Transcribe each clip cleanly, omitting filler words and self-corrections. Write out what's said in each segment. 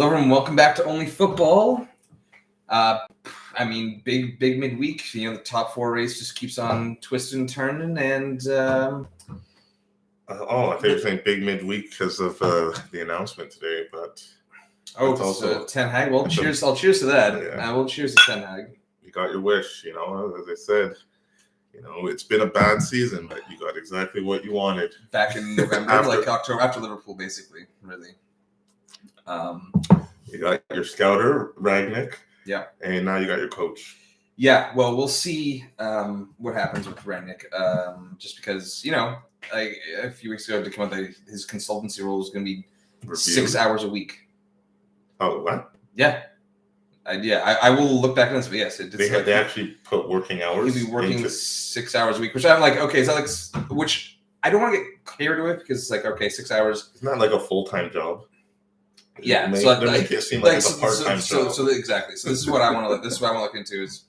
Hello, everyone. Welcome back to Only Football. Big midweek. The top four race just keeps on twisting and turning, and I thought you were saying big midweek because of the announcement today, but it's also Ten Hag. Well, cheers! I'll cheers to that. Yeah. We'll cheers to Ten Hag. You got your wish, as I said. It's been a bad season, but you got exactly what you wanted. Back in November, like October, after Liverpool, basically, really. You got your scouter, Ragnick. Yeah. And now you got your coach. Yeah, well, we'll see what happens with Ragnick. Just because, a few weeks ago, it came out that his consultancy role is going to be Reviewed. 6 hours a week. Oh, what? Yeah. I will look back at this, but yes, They actually put working hours. He'll be working 6 hours a week, which I'm like, okay, is that like, which I don't want to get carried away because it's like, okay, 6 hours. It's not like a full-time job. Yeah, Make it seem like it's a part-time job. So exactly. So this is what I want to look. This is what I want to look into. Is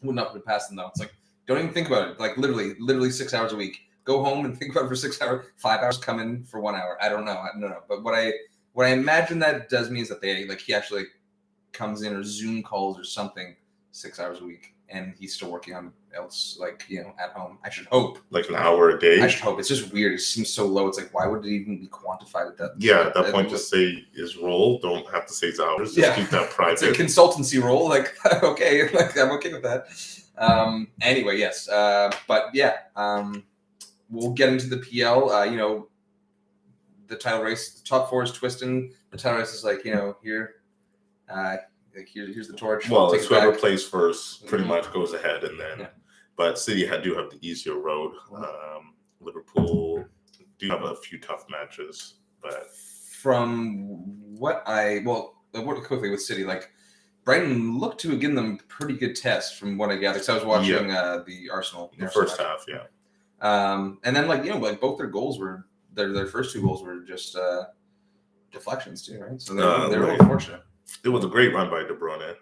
would not put it past them though. It's like don't even think about it. Like literally 6 hours a week. Go home and think about it for 6 hours. 5 hours come in for 1 hour. I don't know. But what I imagine that does mean is that he actually comes in or Zoom calls or something 6 hours a week, and he's still working on else at home. I should hope like an hour a day. I should hope. It's just weird. It seems so low. It's like, why would it even be quantified at that? Yeah, at that point, just say his role. Don't have to say his hours. Just keep that private. It's a consultancy role. Like, okay, I'm okay with that. Anyway, yes. We'll get into the PL. The title race, the top four is twisting. The title race is here. Here's the torch. Well, it's whoever plays first pretty much goes ahead, and then. Yeah. But City do have the easier road. Liverpool do have a few tough matches, but quickly with City, Brighton looked to have given them a pretty good test from what I gathered. Because I was watching the Arsenal the first half, yeah. And then both their goals were their first two goals were just deflections too, right? So they were really fortunate. It was a great run by De Bruyne.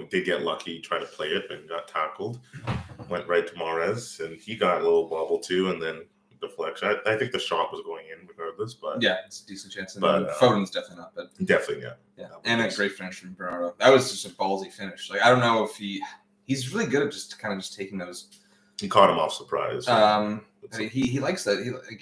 Did get lucky, tried to play it, and got tackled. Went right to Mahrez, and he got a little wobble too, and then deflection. I think the shot was going in regardless, but yeah, it's a decent chance. But Foden's definitely not, but definitely, yeah. And a great finish from Bernardo. That was just a ballsy finish. I don't know if he's really good at just taking those. He caught him off surprise. He likes that.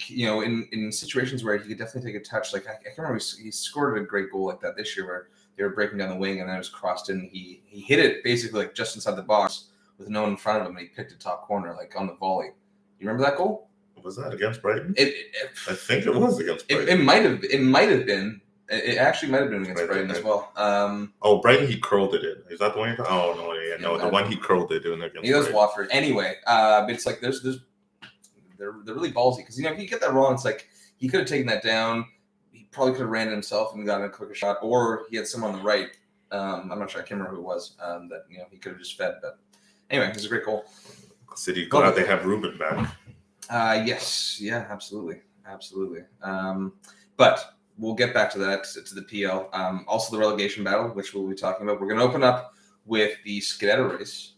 In situations where he could definitely take a touch. I can't remember. He scored a great goal like that this year where they were breaking down the wing and then it was crossed in. He hit it basically just inside the box with no one in front of him, and he picked it top corner on the volley. You remember that goal? Was that against Brighton? I think it was against Brighton. It might have been. It actually might have been against Brighton as well. Brighton, he curled it in. Is that the one? Oh no, no, the one he curled it in against. He goes Watford anyway. It's like they're really ballsy because if you get that wrong, it's like he could have taken that down. He probably could have ran it himself and gotten a quicker shot, or he had someone on the right. I'm not sure. I can't remember who it was. That he could have just fed. But anyway, it was a great goal. City glad they have Ruben back. Yes, yeah, absolutely. But we'll get back to that, to the PL. Also the relegation battle, which we'll be talking about. We're going to open up with the Scudetto race.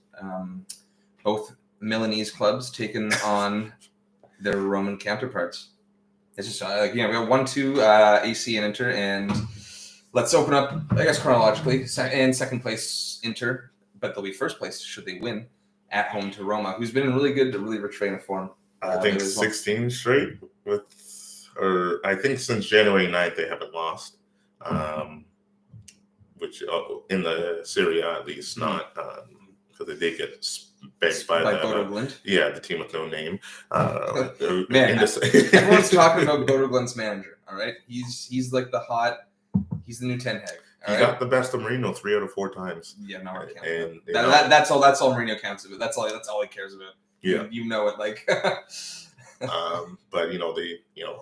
Both Milanese clubs taking on their Roman counterparts. It's just we have 1-2 AC and Inter, and let's open up, I guess, chronologically. And second place Inter, but they'll be first place should they win at home to Roma, who's been really good, to really retrain a form. I think 16 straight I think since January 9th they haven't lost, which in the Serie A at least not, because they did get spanked by Bodo Glimt. Yeah, the team with no name. Man, everyone's talking about Bodo Glimt's manager. All right, he's he's the new Ten Hag. He got the best of Mourinho 3 out of 4 times. Yeah, no, I can't. And that's all Mourinho counts about. That's all he cares about. Yeah, you know it but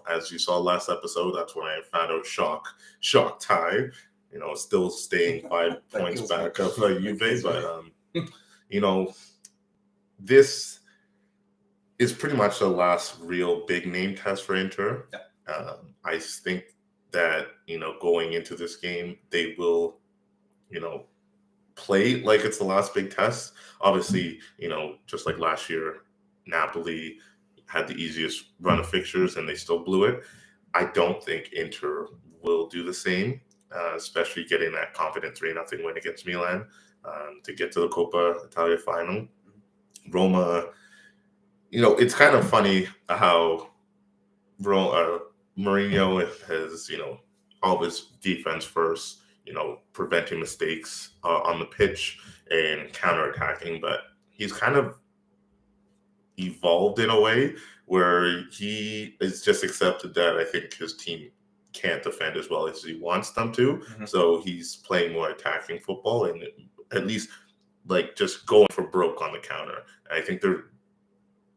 as you saw last episode, that's when I found out shock tie. Still staying 5 points back of Juve, but this is pretty much the last real big name test for Inter. Yeah. I think that going into this game they will play like it's the last big test. Obviously, just like last year, Napoli had the easiest run of fixtures and they still blew it. I don't think Inter will do the same. especially getting that confident 3-0 win against Milan to get to the Coppa Italia final. Roma, it's kind of funny how Mourinho has, all of his defense first, preventing mistakes on the pitch and counterattacking, but he's kind of evolved in a way where he has just accepted that I think his team can't defend as well as he wants them to. Mm-hmm. So he's playing more attacking football and at least like just going for broke on the counter. I think they're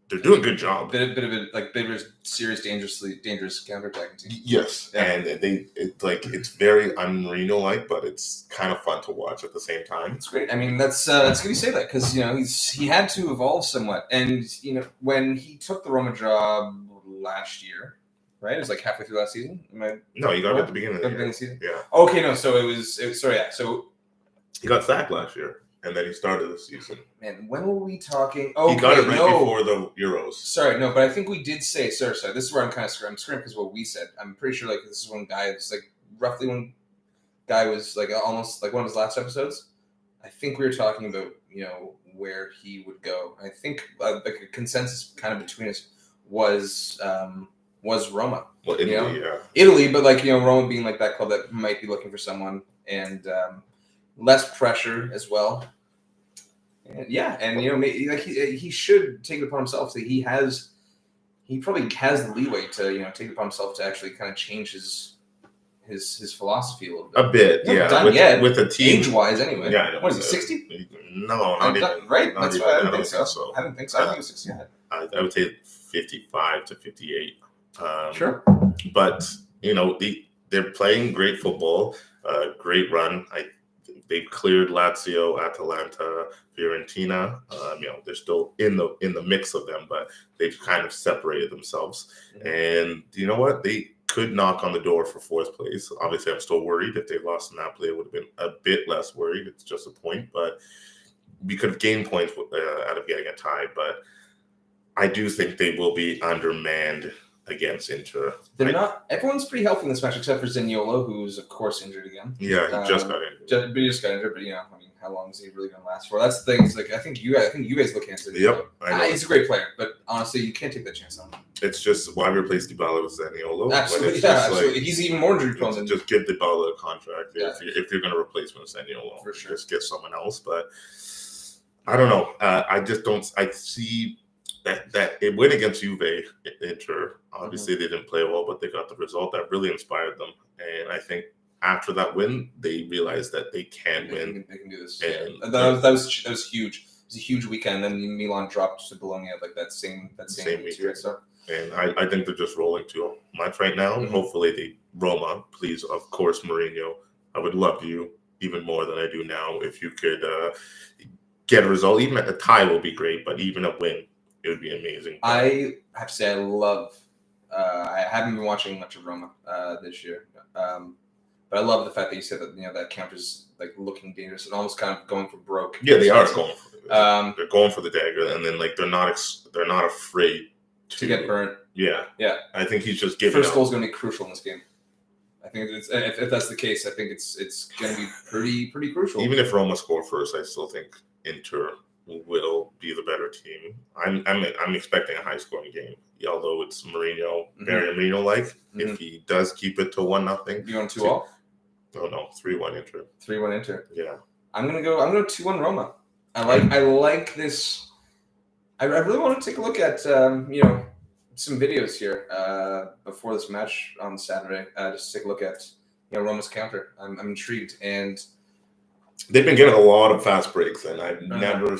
doing a good job. Bit of a serious, dangerous counterattacking team. Yes, yeah. And it's very un-Marino-like, but it's kind of fun to watch at the same time. It's great. I mean, that's good you say that because he had to evolve somewhat, and when he took the Roma job last year, right? It was like halfway through last season. No, you got it at the beginning of the season. Yeah. Okay, no. So it was. Sorry, yeah. So he got sacked last year. And then he started the season. Man, when were we talking? Oh, he got it right before the Euros. Sorry, no, but I think we did say, sorry. This is where I'm kind of screwing because what we said. I'm pretty sure this is when Guy was roughly when Guy was almost one of his last episodes. I think we were talking about where he would go. I think a consensus kind of between us was Roma. Well, Italy, yeah. Italy, but Roma being that club that might be looking for someone and less pressure as well. And he should take it upon himself. So he probably has the leeway to take it upon himself to actually kind of change his philosophy a little bit. A bit, yeah. Done yet with a team age wise, anyway. Yeah, I know. What is it, 60? No, not even. Right, not that's even, why I don't didn't think so. I didn't think so. I think it was 60. I would say 55 to 58. Sure, but they're playing great football. Great run. They cleared Lazio, Atalanta, Fiorentina. They're still in the mix of them, but they've kind of separated themselves. Mm-hmm. And you know what? They could knock on the door for fourth place. Obviously, I'm still worried. If they lost to Napoli, I would have been a bit less worried. It's just a point, but we could have gained points out of getting a tie. But I do think they will be undermanned against Inter. They're not. Everyone's pretty healthy in this match except for Zaniolo, who's of course injured again. Yeah, he just got injured. He just got injured, but how long is he really going to last for? That's the thing. I think you guys look at Zaniolo. Yep, I know. He's a great player, but honestly, you can't take that chance on him. It's just why replace Dybala with Zaniolo. Absolutely, absolutely. He's even more injury prone than just give Dybala a contract if you're going to replace him with Zaniolo. For sure, just get someone else. But I don't know. I just don't. I see. That it went against Juve, Inter. Obviously, they didn't play well, but they got the result that really inspired them. And I think after that win, they realized that they can win. They can do this. And that was huge. It was a huge weekend. Then Milan dropped to Bologna at that same weekend. So. And I think they're just rolling too much right now. Mm-hmm. Hopefully, Roma, please, of course, Mourinho. I would love you even more than I do now if you could get a result. Even a tie will be great, but even a win. It would be amazing. I have to say I love. I haven't been watching much of Roma this year, but I love the fact that you said that that counters looking dangerous and almost kind of going for broke. Yeah, they are going for it. They're going for the dagger, and then they're not afraid to get burnt. Yeah. I think he's just giving. First goal is going to be crucial in this game. I think if that's the case, I think it's going to be pretty crucial. Even if Roma score first, I still think Inter will be the better team. I'm expecting a high scoring game, although it's Mourinho, very Mourinho-like. Mm-hmm. If he does keep it to 1-0, you going 2-2? Oh no, 3-1 Inter. 3-1 Inter. Yeah, I'm gonna go 2-1 Roma. I like this. I really want to take a look at some videos here before this match on Saturday. Just to take a look at Roma's counter. I'm intrigued and. They've been getting a lot of fast breaks, and I've never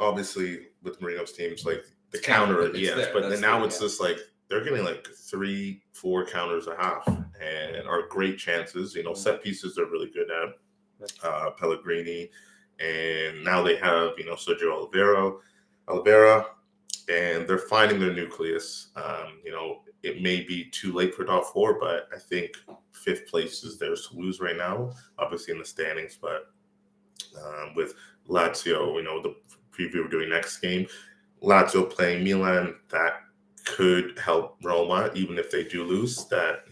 obviously with Marino's teams the counter, yes, but then now it's just they're getting 3-4 counters a half, and are great chances. Set pieces they're really good at. Pellegrini, and now they have Sergio Oliveira, and they're finding their nucleus. It may be too late for top 4, but I think 5th place is theirs to lose right now, obviously in the standings. But with Lazio, the preview we're doing next game, Lazio playing Milan, that could help Roma, even if they do lose. That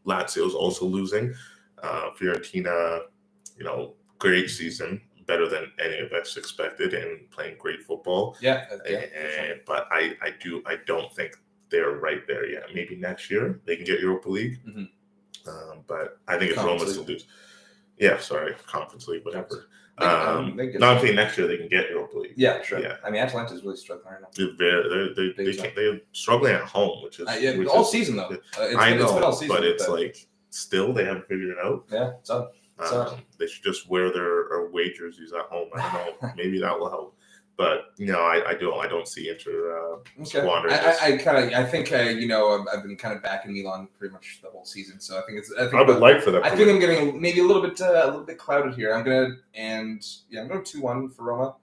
Lazio is also losing. Fiorentina, great season, better than any of us expected, and playing great football. Yeah. But I don't think they're right there yet. Maybe next year they can get Europa League. Mm-hmm. But I think it's Roma to lose. Yeah, sorry, Conference League, whatever. I'm saying next year they can get Europa League. Yeah, sure. Yeah. I mean, Atalanta's really struggling right now. They're struggling at home, which is all season though. I know, it's been all season, but it's like still they haven't figured it out. Yeah, it's up. They should just wear their away jerseys at home. I don't know. Maybe that will help. But I don't see Inter squandering. I think I've been kind of backing Milan pretty much the whole season. So I think I would like for that. I think I'm getting maybe a little bit clouded here. I'm going 2-1 for Roma.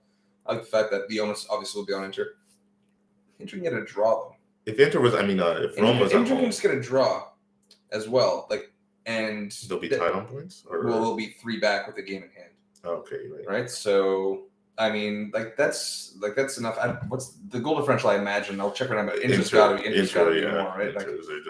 I like the fact that the onus obviously will be on Inter. Inter can get a draw though. If Inter was, if Roma was, Inter can just get a draw as well. And they'll be tied on points, or they'll be 3 back with a game in hand. Okay, right. So. I mean, that's enough. What's the goal differential? I imagine I'll check it out. But Inter's got to be more, right?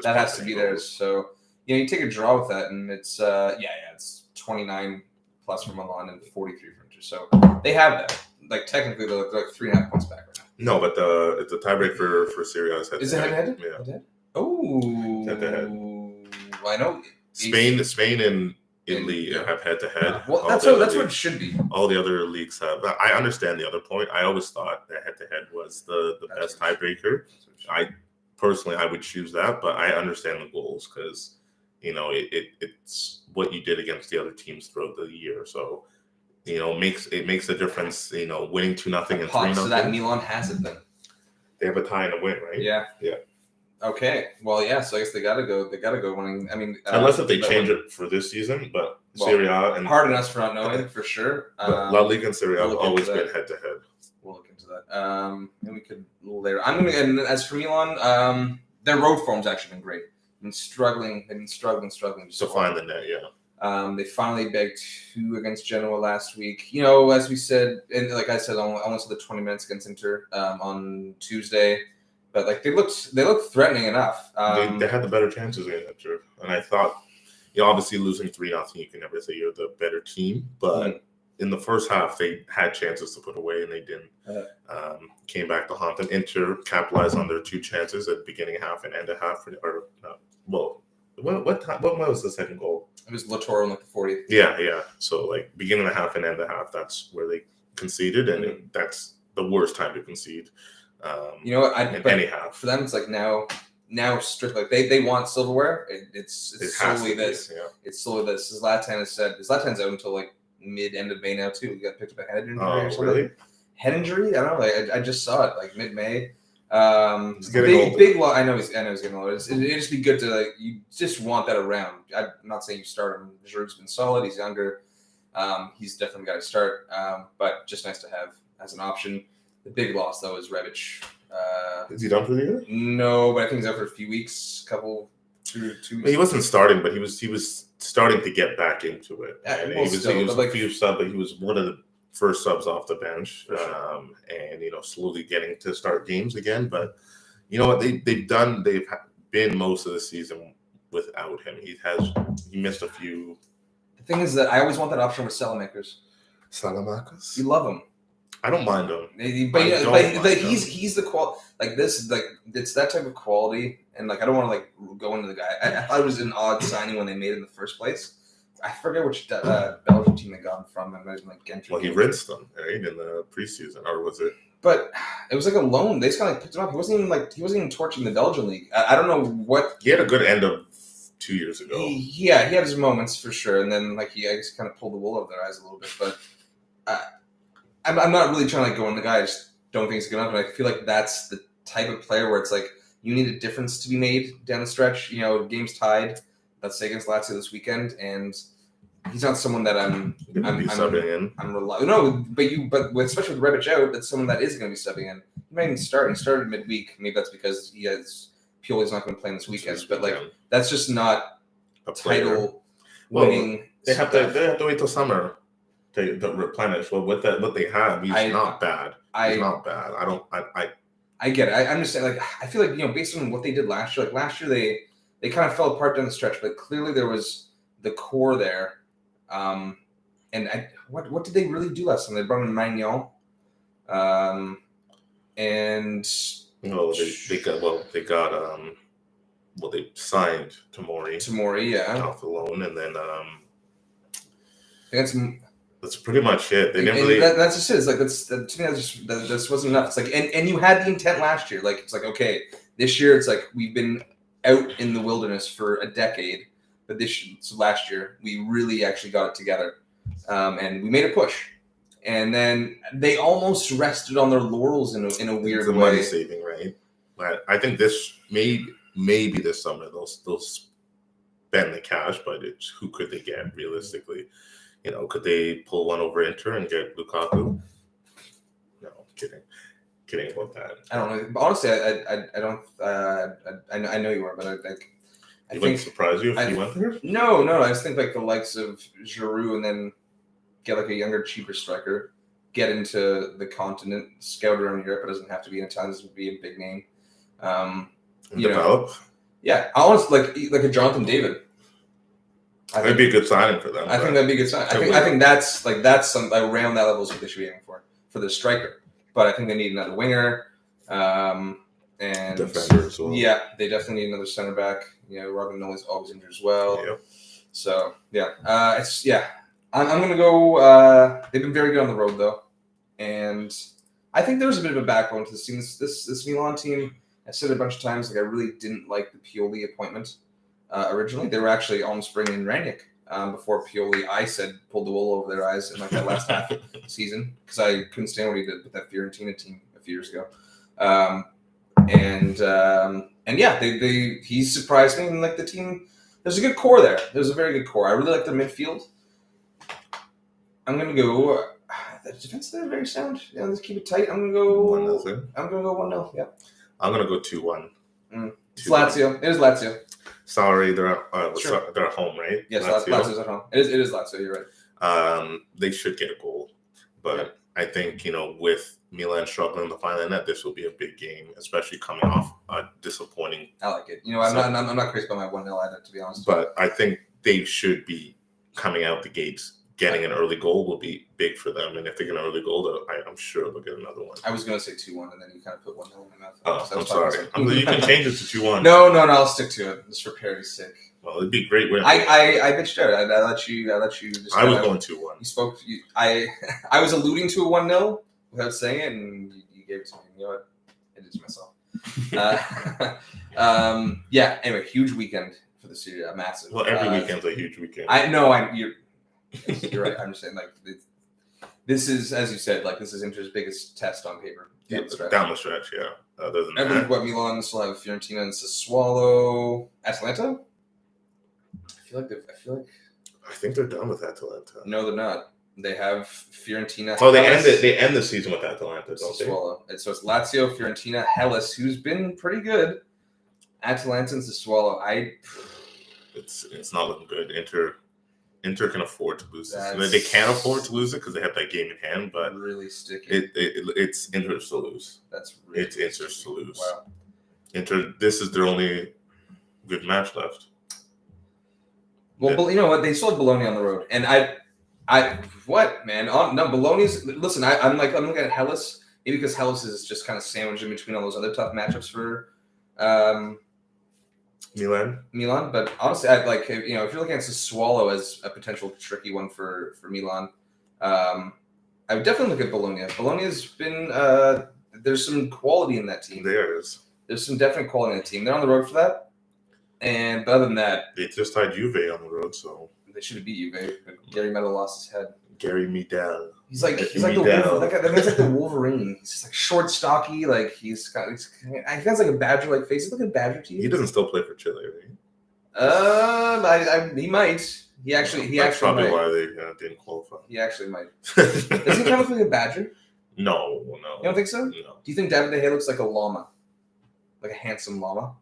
That has to be there. Goals. So you take a draw with that, and it's it's 29 plus for Milan and 43 for Inter. So they have that. Technically, they're 3.5 points back right now. No, but it's a tiebreak for Serie A. Is it head-to-head? Yeah. Oh, head-to-head. I know. Spain and Italy have head-to-head. Well, that's what it should be. All the other leagues have. I understand the other point. I always thought that head-to-head was the best tiebreaker. I would choose that, but I understand the goals because it's what you did against the other teams throughout the year. So makes a difference. Winning 2-0 and 3-0. So that Milan has it then. They have a tie and a win, right? Yeah. Okay. Well, yeah. So I guess they gotta go winning. I mean, unless if they change it for this season, but Serie A and pardon us for not knowing for sure. La Liga and Serie A have always been head to head. We'll look into that. And we could a little later. And as for Milan, their road form's actually been great. They've been struggling to find the net. Yeah. They finally bagged 2 against Genoa last week. As we said, and like I said, almost the 20 minutes against Inter on Tuesday. But they looked threatening enough. They had the better chances against Inter, and I thought, obviously losing 3-0, you can never say you're the better team. But in the first half, they had chances to put away, and they didn't. Came back to haunt them. Inter capitalized on their 2 chances at beginning half and end of half. What was the second goal? It was Latoro in the 40th. Yeah. So beginning of half and end of half, that's where they conceded, and that's the worst time to concede. Anyhow, for them, it's now strictly they want silverware. It's solely this. Yeah. It's solely this. As Zlatan has said, Zlatan's out until mid-end of May now too. He got picked up a head injury or something. Really? Head injury? I don't know. I just saw it mid-May. He's getting older. Big. I know he's getting older. It'd just be good to you just want that around. I'm not saying you start him. Giroud's been solid. He's younger. He's definitely got to start. But just nice to have as an option. The big loss, though, is Rebic. Is he done for the year? No, but I think he's out for a few weeks, two weeks. He wasn't starting, but he was starting to get back into it. He was a few sub, but he was one of the first subs off the bench, and slowly getting to start games again. But you know what they've been most of the season without him. He missed a few. The thing is that I always want that option with Salamakers. Salamakers? You love him. I don't mind him. But he's the quality. It's that type of quality, and I don't want to go into the guy. I thought it was an odd signing when they made it in the first place. I forget which Belgian team they got him from. It might have been Ghent. Well, he rinsed them in the preseason, or was it? But it was a loan. They just kind of picked him up. He wasn't even torching the Belgian league. I don't know what. He had a good end of 2 years ago. He had his moments for sure, and then he just kind of pulled the wool over their eyes a little bit, but. I'm not really trying to go on the guy. I just don't think he's good enough. And I feel like that's the type of player where it's you need a difference to be made down the stretch. Game's tied. Let's say against Lazio this weekend, and he's not someone that I'm subbing in. No, but especially with Rebic out, that's someone that is going to be subbing in. He might even start. He started midweek. Maybe that's because Pioli's not going to play this weekend. But that's just not a title winning. They have to wait till summer. To replenish. Well, with what they have, he's not bad. He's not bad. I get it. I understand. I feel based on what they did last year. Last year they kind of fell apart down the stretch, but clearly there was the core there. What did they really do last time? They brought in Magnon. And they signed Tomori yeah, off the loan, and then that's pretty much it. They didn't really. That's just it. It's like to me, this wasn't enough. It's like, and you had the intent last year. Like it's like, okay, this year it's like we've been out in the wilderness for a decade, but last year we really actually got it together, and we made a push. And then they almost rested on their laurels in a weird way. Money saving, right? But I think this maybe this summer they'll spend the cash, but who could they get realistically? Could they pull one over Inter and get Lukaku? No, kidding about that. I don't know. But honestly, I don't. I know you are, but I think wouldn't surprise you if you went there. No. I just think like the likes of Giroud, and then get like a younger, cheaper striker, get into the continent, scout around Europe. It doesn't have to be in Italian. It doesn't be a big name. Develop. Yeah, I honestly like a Jonathan David. That'd be a good signing for them. I think that'd be a good sign. I think that's some around that level is what they should be aiming for the striker. But I think they need another winger, and defender as well. Yeah, they definitely need another center back. Romagnoli's always injured as well. Yep. So I'm gonna go. They've been very good on the road though, and I think there's a bit of a backbone to this team. This Milan team. I said it a bunch of times. Like I really didn't like the Pioli appointment. Originally, they were actually almost bringing in Rangnick before Pioli, I said, pulled the wool over their eyes in like that last half season because I couldn't stand what he did with that Fiorentina team a few years ago. He surprised me, and like the team, there's a good core there. There's a very good core. I really like their midfield. I'm gonna go. The defense there very sound. Yeah, let's keep it tight. I'm gonna go 1-0. I'm gonna go 1-0. Yeah. I'm gonna go 2-1. It's Lazio. It is Lazio. Sorry, they're at home, right? Yes, Lazio's at home. It is Lazio. You're right. They should get a goal, but I think with Milan struggling to find the net, this will be a big game, especially coming off a disappointing. I like it. I'm not crazy about my 1-0 either, to be honest. But I think they should be coming out the gates. Getting an early goal will be big for them, and if they get an early goal, I'm sure they'll get another one. I was going to say 2-1, and then you kind of put 1-0 in my mouth. Oh, I'm sorry. You can change it to 2-1. No, I'll stick to it. Just for parity's sake. Well, it'd be great. I bitched out. I let you. Just I was going 2-1. You spoke. I was alluding to a 1-0 without saying it, and you gave it to me. You know what? I did it to myself. Anyway, huge weekend for the Serie A. Massive. Well, every weekend's a huge weekend. You're right. I'm just saying, like, this is, as you said, like, this is Inter's biggest test on paper. Down the stretch, yeah. Other than that. Milan still have Fiorentina and Sassuolo. Atalanta? I think they're done with Atalanta. No, they're not. They have Fiorentina. Oh, they end the season with Atalanta, don't Sassuolo. And so it's Lazio, Fiorentina, Hellas, who's been pretty good. Atalanta and Sassuolo. It's not looking good. Inter can afford to lose this. They can't afford to lose it because they have that game in hand, but really sticky. It's Inter's to lose. It's Inter's to lose. Wow. Inter, this is their only good match left. Well, you know what? They still have Bologna on the road, and Bologna's. Listen, I'm looking at Hellas, maybe because Hellas is just kind of sandwiched in between all those other tough matchups for. Milan, but honestly, if you're looking at Sassuolo as a potential tricky one for Milan, I would definitely look at Bologna. Bologna's been there's some quality in that team. There's some definite quality in the team. They're on the road for that, but other than that, they just tied Juve on the road, so they should have beat Juve. But Gary Medel lost his head. Gary Medel. He's like that man's like the Wolverine. He's just like short, stocky. Like he has like a badger-like face. He's like a badger to you. He doesn't still play for Chile, right? He might. That's probably might. why they didn't qualify. He actually might. Does he kind of look like a badger? No. You don't think so? No. Do you think David De Gea looks like a llama, like a handsome llama?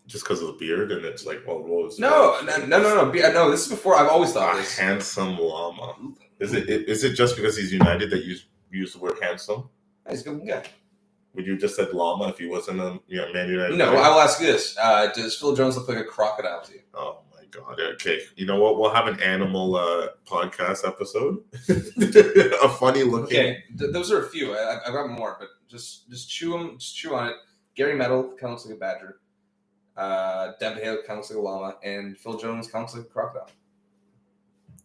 Just because of the beard, and it's like, well, what was No. This is before. I've always thought this. Handsome llama. Is it just because he's United that you use the word handsome? He's a good guy. Would you just said llama if he wasn't a Man United? No, I will ask you this: does Phil Jones look like a crocodile to you? Oh my God. Okay. You know what? We'll have an animal podcast episode. A funny looking. Okay, those are a few. I've got more, but just chew them. Just chew on it. Gary Medel kind of looks like a badger. David Hale kind of looks like a llama, and Phil Jones kind of looks like a crocodile.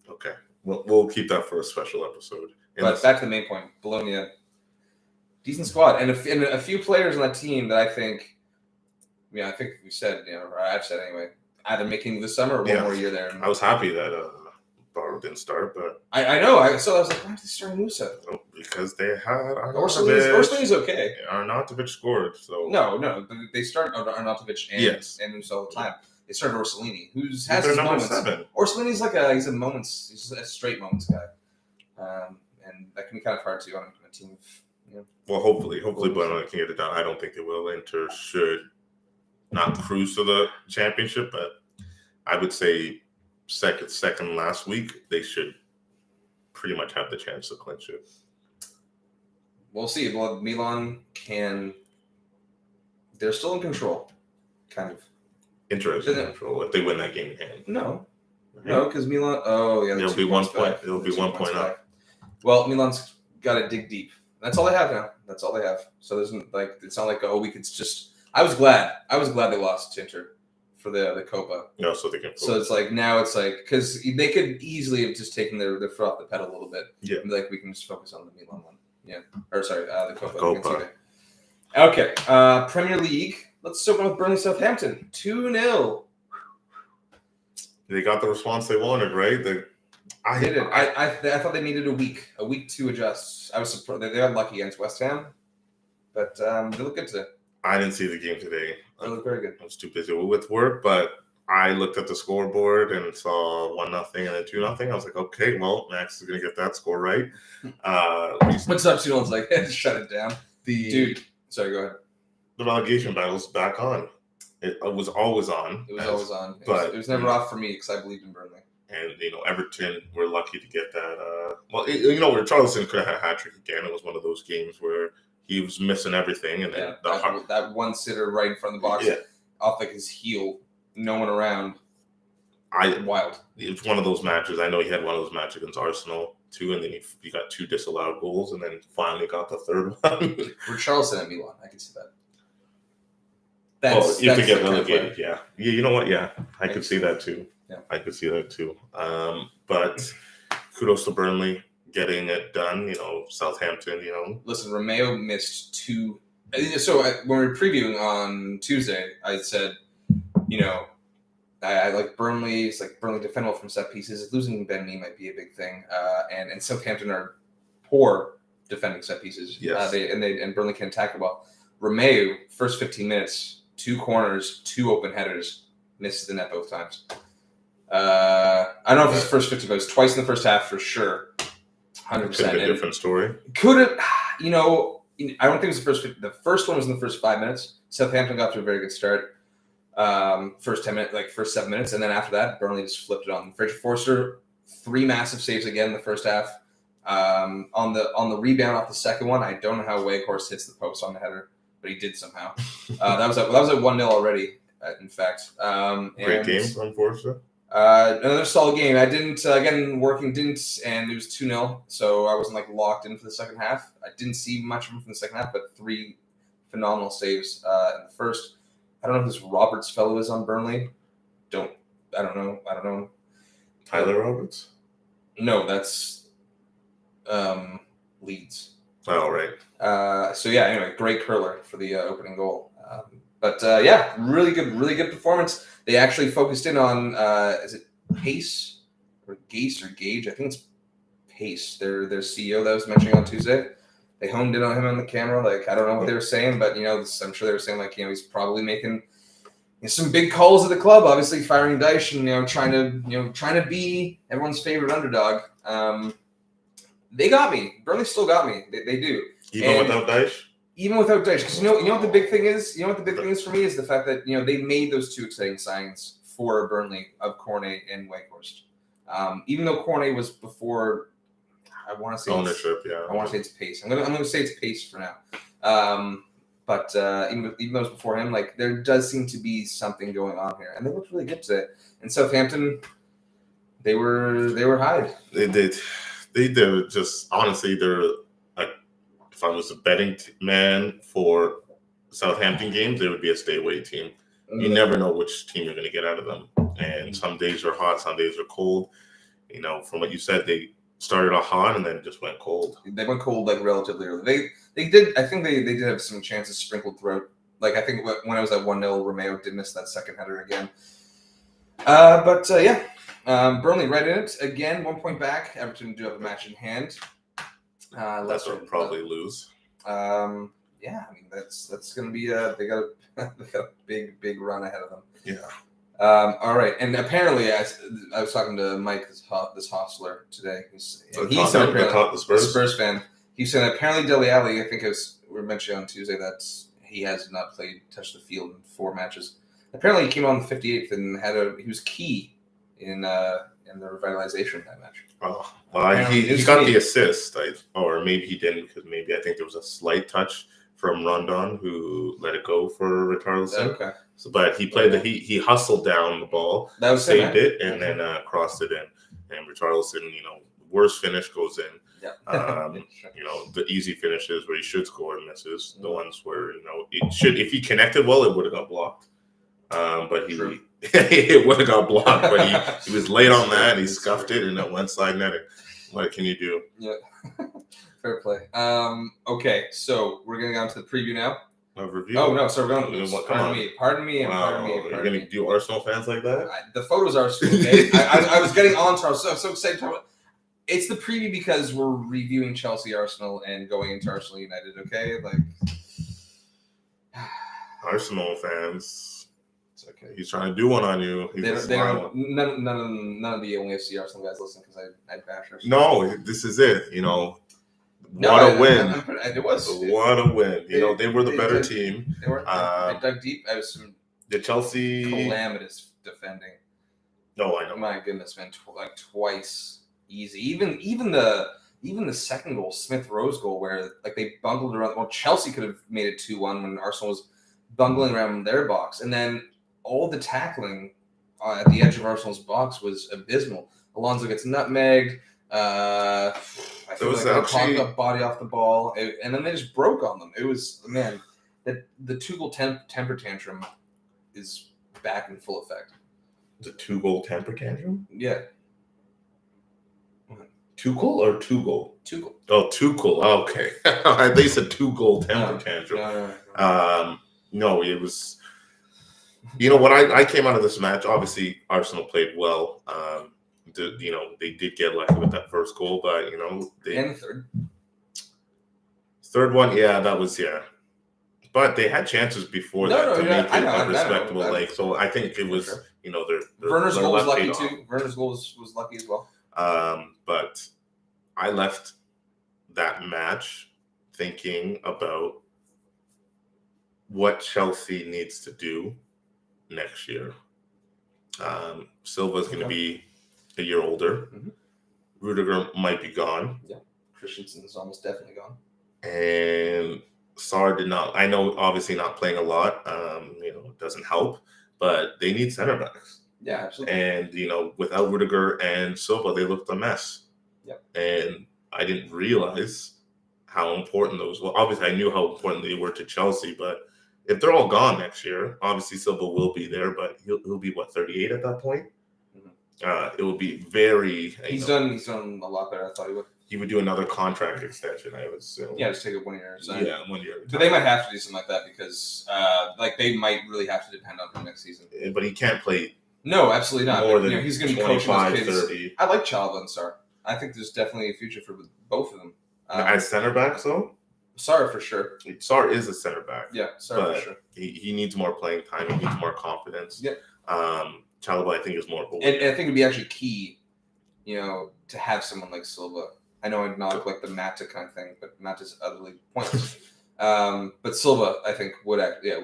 Okay. We'll keep that for a special episode. But back to the main point. Bologna, decent squad, and a few players on that team that I think we said, or I've said anyway, either making this summer or one more year there. I was happy that Barrow didn't start, but I know. I was like, why did they start Musa? Because they had Orsolini's okay. Arnautovic scored, so no, they start Arnautovic and Musa all the time. They started Orsolini, who has his moments. 7. Orsolini's he's a moments. He's a straight moments guy, and that can be kind of hard to on a team. Well, hopefully, Bologna can get it done. I don't think they will. Inter should not cruise to the championship, but I would say second last week, they should pretty much have the chance to clinch it. We'll see. Well, Milan they're still in control, kind of. Interesting control if they win that game in hand. No, because Milan. Oh yeah, it'll be 1 point. It'll be 1 point up. Well, Milan's got to dig deep. That's all they have now. That's all they have. So there's it's not like we could just. I was glad they lost to Inter for the Copa. No, so they can. So it's now because they could easily have just taken their foot off the pedal a little bit. Yeah. And we can just focus on the Milan one. Yeah. Or sorry, the Copa. Copa. Okay. Premier League. Let's open with Burnley Southampton 2-0. They got the response they wanted, right? I did it. I thought they needed a week to adjust. I was surprised they got lucky against West Ham, but they look good today. I didn't see the game today. They look very good. I was too busy with work, but I looked at the scoreboard and saw 1-0 and then 2-0. I was like, okay, well, Max is gonna get that score right. What's up? 2-0's like, shut it down, dude. Sorry, go ahead. The relegation battle's back on. It was always on. It was always on. But it was never off for me because I believed in Burnley. And Everton were lucky to get that. Where Charleston could have had a hat trick again. It was one of those games where he was missing everything, and then that one sitter right in front of the box, off his heel, no one around. Wild. It's one of those matches. I know he had one of those matches against Arsenal too, and then he got 2 disallowed goals, and then finally got the third one. Richarlison at Milan, I can see that. You have to get relegated, yeah. You know what? Yeah, I could see that too. Yeah, I could see that too. But kudos to Burnley getting it done. Southampton. Listen, Romeo missed 2. So when we were previewing on Tuesday, I said, I like Burnley. It's like Burnley defend well from set pieces. Losing Ben Mee might be a big thing. And Southampton are poor defending set pieces. Yes. And Burnley can attack it well. Romeo, first 15 minutes, 2 corners, 2 open headers, misses the net both times. I don't know if it's the first 50, but it was twice in the first half for sure. 100%. Could have been a different story. Could have, I don't think it was the first 50. The first one was in the first 5 minutes. Southampton got to a very good start. First 10 minutes, first 7 minutes, and then after that, Burnley just flipped it on. Frederick Forster, 3 massive saves again in the first half. On the rebound off the second one, I don't know how Weghorst hits the post on the header, but he did somehow. That was at 1-0 already. In fact, great game from Forster. Another solid game. I didn't and it was 2-0, so I wasn't locked in for the second half. I didn't see much of him from the second half, but 3 phenomenal saves in the first. I don't know who this Roberts fellow is on Burnley. I don't know. Tyler Roberts? No, that's Leeds. Oh, right. Anyway, great curler for the opening goal. Really good performance. They actually focused in on is it Pace or Gase or Gage? I think it's Pace. Their CEO that I was mentioning on Tuesday. They honed in on him on the camera. I don't know what they were saying, but I'm sure they were saying he's probably making some big calls at the club. Obviously, firing Dyche and trying to be everyone's favorite underdog. They got me. Burnley still got me. They do. Even without Dyche, because you know what the big thing is. You know what the big thing is for me is the fact that they made those 2 exciting signs for Burnley of Cornet and Weghorst. Even though Cornet was before. I want to say ownership. I want to say it's Pace. I'm gonna say it's Pace for now. But even though it was before him, like there does seem to be something going on here, and they looked really good today. And Southampton, they were high. They did. They're just honestly, they're like, if I was a betting man for Southampton games, they would be a stay away team. You never know which team you're going to get out of them. And some days are hot, some days are cold. You know, from what you said, they started off hot and then just went cold. They went cold like relatively early. They did. I think they did have some chances sprinkled throughout. Like I think when I was at 1-0, Romeo did miss that second header again. Burnley right in it again. 1 point back. Everton do have a match in hand. Leicester will probably lose. Yeah, I mean that's going to be they got a big run ahead of them. Yeah. All right, and apparently I was talking to Mike, this hostler today. He said apparently the Spurs? Spurs fan. He said apparently Dele Alli, I think we were mentioning on Tuesday that he has not touched the field in 4 matches. Apparently he came on the 58th and he was key in the revitalization of that match. Oh, well, he got the assist, or maybe he didn't because maybe I think there was a slight touch from Rondon who let it go for Richarlison. Okay. So, but he played he hustled down the ball, that was saved it, and then crossed it in. And Richarlison, worst finish goes in. Yeah. The easy finishes where he should score and misses. The ones where if he connected well, it would have got blocked. But it would have got blocked. But he was late on that. And he scuffed it, and it went side netting. What can you do? Yeah. Fair play. Okay, so we're gonna go on to the preview now. A review. Oh no, so we're going. Pardon me. You're gonna do Arsenal fans like that? The photos are so okay. I was getting on to. I was so excited. It's the preview because we're reviewing Chelsea, Arsenal, and going into Arsenal United. Okay, like Arsenal fans. It's okay. He's trying to do one on you. None of the only FC Arsenal guys listen because I bash Arsenal. No, this is it. What a win! It was. What a win! They were the better team. They were. They dug deep. I was some the Chelsea calamitous defending. No, I know. My goodness, man! Twice easy. Even the second goal, Smith Rowe's goal, where they bungled around. Well, Chelsea could have made it 2-1 when Arsenal was bungling around their box, and then all the tackling at the edge of Arsenal's box was abysmal. Alonso gets nutmegged. I feel like they caught the body off the ball, and then they just broke on them. It was, man, the 2-goal temper tantrum is back in full effect. The 2-goal temper tantrum? Yeah. 2-goal or 2-goal? 2-goal. Oh, 2-goal. Oh, okay. I think it's a 2-goal temper tantrum. No, it was. When I came out of this match, obviously Arsenal played well. They did get lucky with that first goal, but and the third one, that was But they had chances before that to make it a respectable. So I think it was sure. Werner's goal was lucky too. Werner's goal was lucky as well. But I left that match thinking about what Chelsea needs to do next year. Silva's going to be a year older. Mm-hmm. Rudiger might be gone. Yeah, Christensen is almost definitely gone. And Sarr did not. I know, obviously, not playing a lot. Doesn't help, but they need center backs. Yeah, absolutely. And without Rudiger and Silva, they looked a mess. Yeah. And I didn't realize how important those were. Obviously, I knew how important they were to Chelsea, but if they're all gone next year, obviously Silva will be there, but he'll be 38 at that point. It will be very. He's done a lot better. I thought he would. He would do another contract extension, I would assume. Yeah, just take a 1 year. So. Yeah, 1 year. But they might have to do something like that because, they might really have to depend on him next season. But he can't play. No, absolutely not. More than he's going to be coaching those kids. 30. I like Chalobah and Sarr. I think there's definitely a future for both of them. As center backs, though. Sarr for sure. Sarr is a center back. Yeah, Sarr for sure. He needs more playing time. He needs more confidence. Yeah. Chalobah, I think, is more. And I think it'd be actually key, to have someone like Silva. I know I'm not like the Mata kind of thing, but Mata's utterly pointless. But Silva, I think, would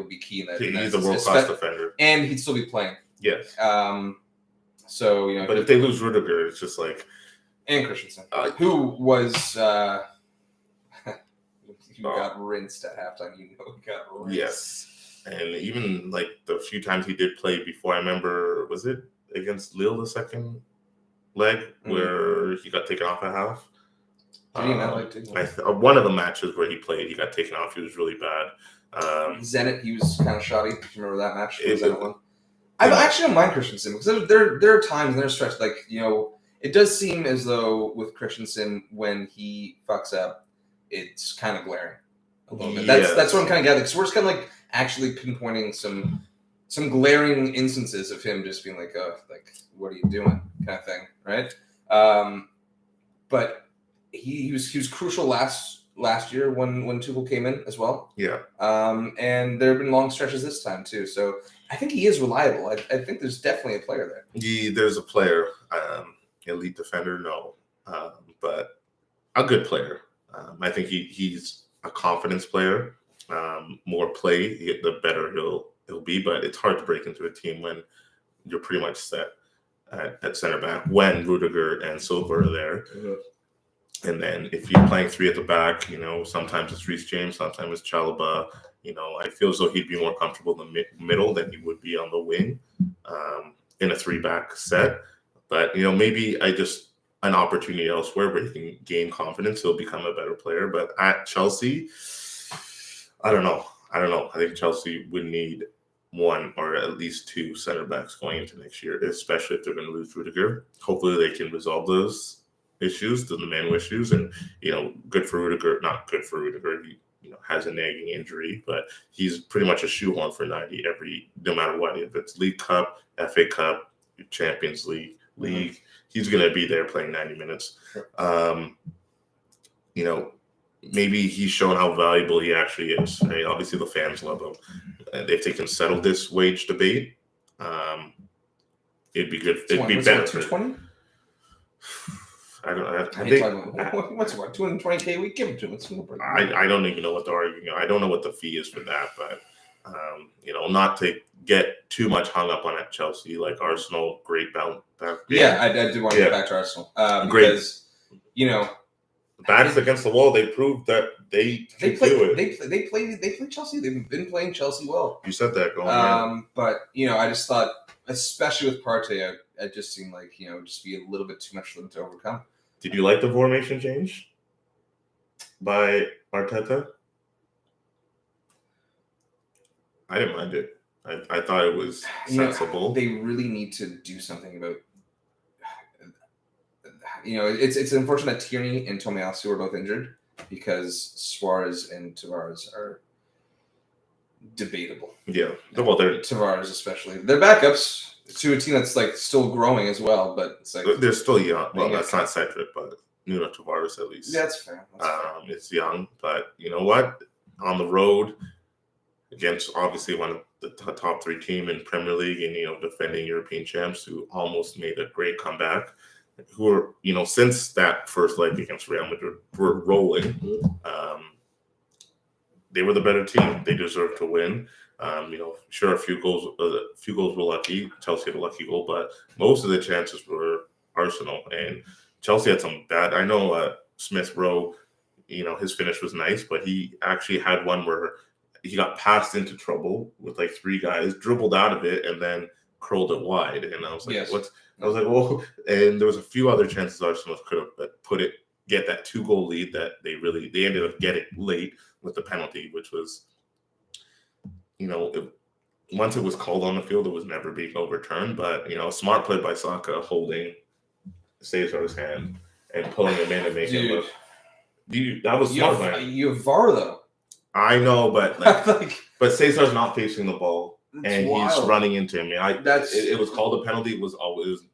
be key in that. He's a world-class defender. And he'd still be playing. Yes. So, But if they lose Rudiger, it's just like. And Christensen, who was he got rinsed at halftime. He got rinsed. Yes. And even like the few times he did play before, I remember, was it against Lille the second leg where he got taken off at half? Did he in that leg too? One of the matches where he played, he got taken off. He was really bad. Zenit, he was kind of shoddy. Do you remember that match? Zenit one? I actually don't mind Christensen because there are times and there's stretches like, it does seem as though with Christensen when he fucks up, it's kind of glaring a little bit. That's what I'm kind of gathering. So we're just kind of like actually pinpointing some glaring instances of him just being like, oh, like what are you doing, kind of thing, right? But he was crucial last year when Tuchel came in as well. Yeah. And there have been long stretches this time too. So I think he is reliable. I think there's definitely a player there. There's a player, elite defender, no, but a good player. I think he's a confidence player. More play, the better he'll be. But it's hard to break into a team when you're pretty much set at center back when Rudiger and Silva are there. Mm-hmm. And then if you're playing three at the back, sometimes it's Reece James, sometimes it's Chalobah. I feel as though he'd be more comfortable in the middle than he would be on the wing in a three-back set. But, maybe an opportunity elsewhere where he can gain confidence, he'll become a better player. But at Chelsea, I don't know. I think Chelsea would need one or at least two center backs going into next year, especially if they're going to lose Rudiger. Hopefully they can resolve those issues, the Manu issues, and good for Rudiger. Not good for Rudiger. He has a nagging injury, but he's pretty much a shoehorn for 90 no matter what. If it's League Cup, FA Cup, Champions League, he's going to be there playing 90 minutes. Sure. Maybe he's shown how valuable he actually is. I mean, obviously the fans love him, and if they can settle this wage debate, it'd be good. It'd be better. 220? I think what's what 220K a week? Give it to him. I don't even know what they're arguing. I don't know what the fee is for that, but not to get too much hung up on at Chelsea, like Arsenal, great bounce back. Yeah, I did want to get back to Arsenal because the backs against the wall. They proved that they play do it. They play Chelsea. They've been playing Chelsea well. You said that going on. But I just thought, especially with Partey, it just seemed like just be a little bit too much for them to overcome. Did you like the formation change by Arteta? I didn't mind it. I thought it was sensible. They really need to do something about. It's unfortunate that Tierney and Tomiyasu are both injured because Suarez and Tavares are debatable. Yeah, well, they're Tavares especially. They're backups to a team that's like still growing as well, but it's like they're still young. Well, that's not Cedric, but Nuno Tavares at least. Yeah, that's fair. It's young, but you know what? On the road against obviously one of the top three team in Premier League and defending European champs who almost made a great comeback. Who are since that first leg against Real Madrid were rolling. They were the better team. They deserved to win. Sure, a few goals were lucky. Chelsea had a lucky goal, but most of the chances were Arsenal. And Chelsea had some bad. I know Smith Rowe, his finish was nice, but he actually had one where he got passed into trouble with like three guys, dribbled out of it, and then curled it wide. And I was like, yes. I was like, well, and there was a few other chances Arsenal could have get that 2-goal lead that they ended up getting late with the penalty, which was, once it was called on the field, it was never being overturned. But smart play by Saka holding Cesar's hand and pulling him in and making him look. That was smart. You have VAR though. I know, but but Cesar's not facing the ball. And wild. He's running into him. It was called a penalty. It was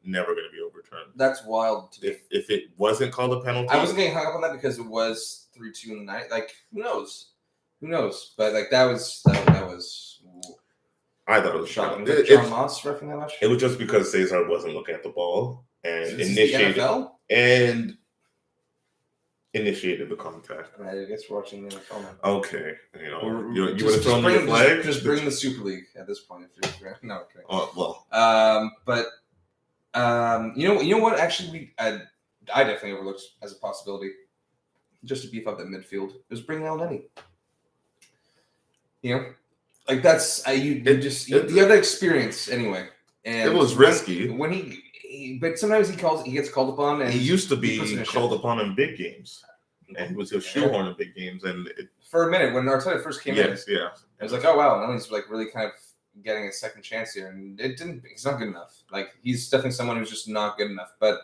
never going to be overturned. That's wild. If it wasn't called a penalty, I wasn't getting hung up on that because it was 3-2 in the night. Like who knows? But like that was. I thought it was shocking. John Moss refereeing that much? It was just because Cesar wasn't looking at the ball and initiated the contact. I guess we're watching the NFL now. Okay, you would have thrown the flag. Just bring the Super League at this point. No, okay. Oh well. But you know what? Actually, I definitely overlooked as a possibility, just to beef up that midfield. It was bringing El Neni. You know, like that's you have that experience anyway. And it was risky when but sometimes he gets called upon, and he used to he puts in be a called shift. upon in big games, and he was a shoehorn in big games. And for a minute when Arteta first came in, yeah, I was like, oh wow, now he's like really kind of getting a second chance here, and it didn't. He's not good enough. Like he's definitely someone who's just not good enough. But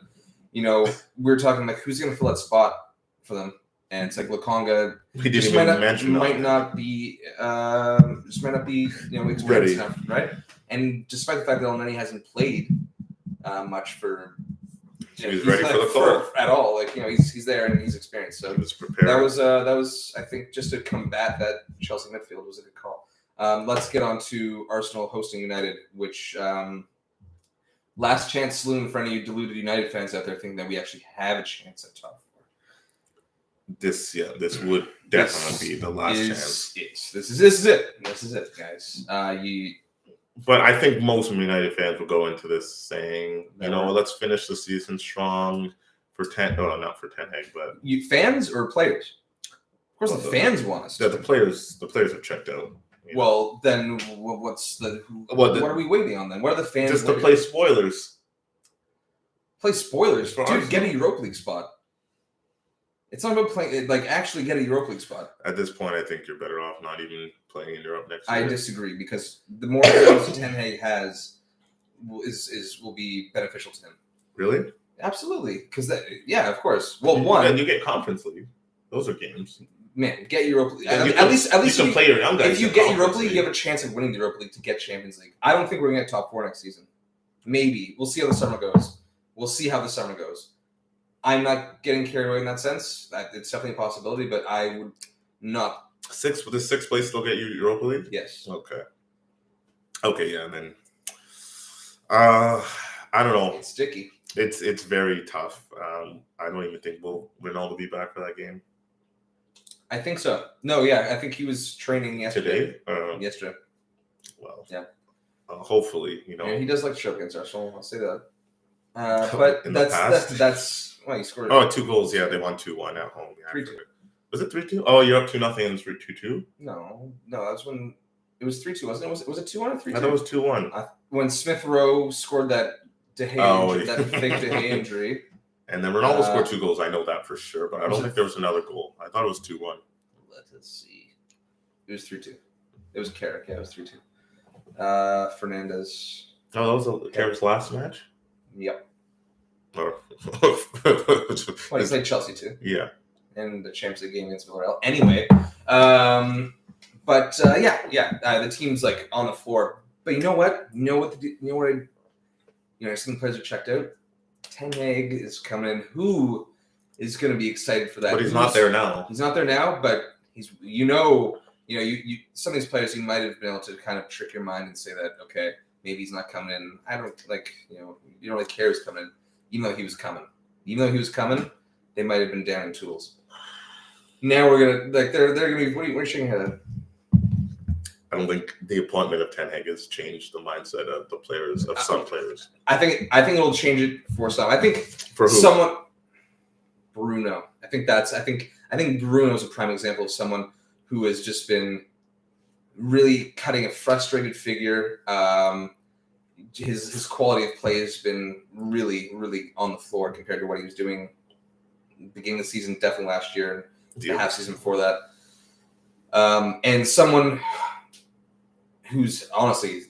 we're talking like who's going to fill that spot for them, and it's like Lukonga. we didn't even mention might not be experienced Ready. enough, right? And despite the fact that Elneny hasn't played much for. He's ready for the call at all. Like he's there and he's experienced. So he was prepared. that was I think just to combat that Chelsea midfield was a good call. Let's get on to Arsenal hosting United, which last chance saloon for any of you deluded United fans out there thinking that we actually have a chance at top four. This would definitely be the last chance. This is it, guys. But I think most United fans will go into this saying, let's finish the season strong for not for Ten Hag, but you fans or players? Of course, the fans want us. The players have checked out. Well, then what are we waiting on then? What are the fans? Just to play spoilers. Play spoilers, For dude. Arsenal? Get a Europa League spot. It's not about playing. Like actually get a Europa League spot. At this point, I think you're better off not even playing in Europe next year. I disagree because the more games Ten Hag has, will be beneficial to him. Really? Absolutely, because of course. Well, and you get Conference League. Those are games. Man, get Europa League. At least you can play your young guys. If you get Europa League, you have a chance of winning the Europa League to get Champions League. I don't think we're gonna get top four next season. Maybe we'll see how the summer goes. I'm not getting carried away in that sense. It's definitely a possibility, but I would not. Would the sixth place still get you Europa League? Yes. Okay, yeah, then. I don't know. It's sticky. It's very tough. I don't even think Ronaldo will be back for that game. I think so. No, yeah, I think he was training yesterday. Yesterday. Well, yeah. Hopefully, Yeah, he does like to show against Arsenal. I'll say that. But that's why he scored. Oh, 2 goals. Yeah, they won 2-1 at home. Yeah, 3-2. Was it 3-2? Oh, you're up 2-0 and it's 2-2? No, that's when it was 3-2, wasn't it? Was it 2-1 or 3-2? I thought it was 2-1. When Smith Rowe scored that fake De Gea injury. And then Ronaldo scored 2 goals. I know that for sure, but I don't think there was another goal. I thought it was 2-1. Let's see. It was 3-2. It was Carrick. Yeah, it was 3-2. Fernandez. Oh, that was Carrick's last match? Yep. Well, he played Chelsea too. Yeah. And the Champions League game against Villarreal. Anyway, the team's like on the floor. But you know what? Some players are checked out. Ten Hag is coming in. Who is going to be excited for that? But he's not there now. He's not there now, but he's some of these players you might have been able to kind of trick your mind and say that maybe he's not coming in. I don't you don't really care who's coming in, even though he was coming. They might have been down in tools. Now we're gonna they're gonna be. What are you shaking your head at? I don't think the appointment of Ten Hag has changed the mindset of the players, of some players. I think it'll change it for some. I think for who? Someone. Bruno. I think Bruno is a prime example of someone who has just been really cutting a frustrated figure. His quality of play has been really, really on the floor compared to what he was doing beginning of the season, definitely last year, the half season before that. And someone who's honestly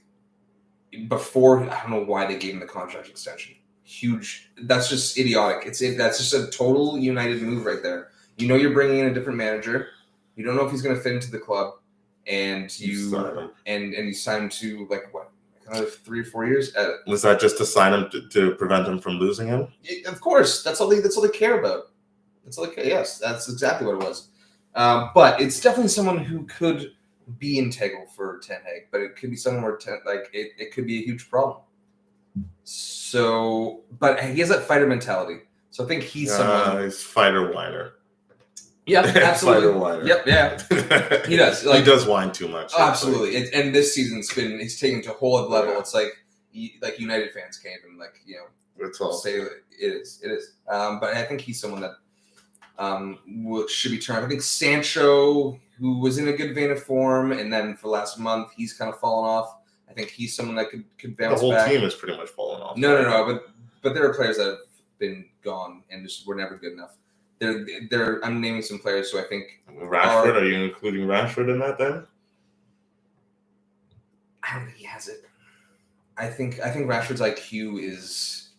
before, I don't know why they gave him the contract extension. Huge. That's just idiotic. That's just a total United move right there. You're bringing in a different manager. You don't know if he's going to fit into the club, and you sign him to another 3 or 4 years. Was that just to sign him to prevent him from losing him? Of course, that's all they care about. That's all they care. Yes, that's exactly what it was. But it's definitely someone who could be integral for Ten Hag, but it could be someone where it could be a huge problem. So, but he has that fighter mentality. So I think he's someone. He's fighter whiner. Yeah, absolutely. Fighter whiner. Yep, yeah. He does. He does whine too much. Absolutely. And this season's he's taken to a whole other level. Yeah. It's United fans can't even That's all. say that it is. But I think he's someone that should be turned. I think Sancho, who was in a good vein of form, and then for last month, he's kind of fallen off. I think he's someone that could bounce The whole back. team has pretty much fallen off. No. But there are players that have been gone and just were never good enough. I'm naming some players who I think Rashford. Are you including Rashford in that then? I don't think he has it. I think Rashford's IQ is